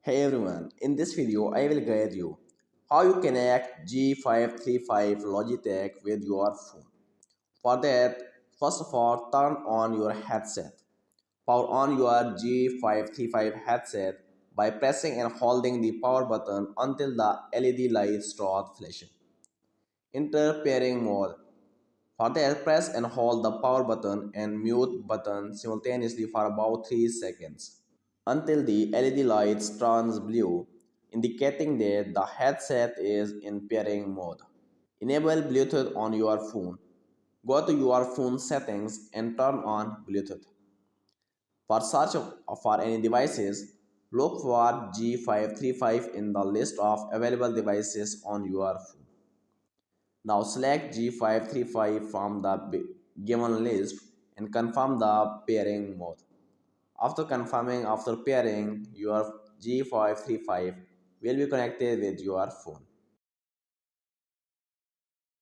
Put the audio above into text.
Hey everyone, in this video I will guide you how you connect G535 logitech with your phone. For that, first of all turn on your headset. Power on your G535 headset by pressing and holding the power button until the LED light starts flashing. Enter pairing mode. For that, press and hold the power button and mute button simultaneously for about 3 seconds until the LED lights turns blue, indicating that the headset is in pairing mode. Enable Bluetooth on your phone. Go to your phone settings and turn on Bluetooth. For search for any devices, look for G535 in the list of available devices on your phone. Now select G535 from the given list and confirm the pairing mode. After pairing, your G535 will be connected with your phone.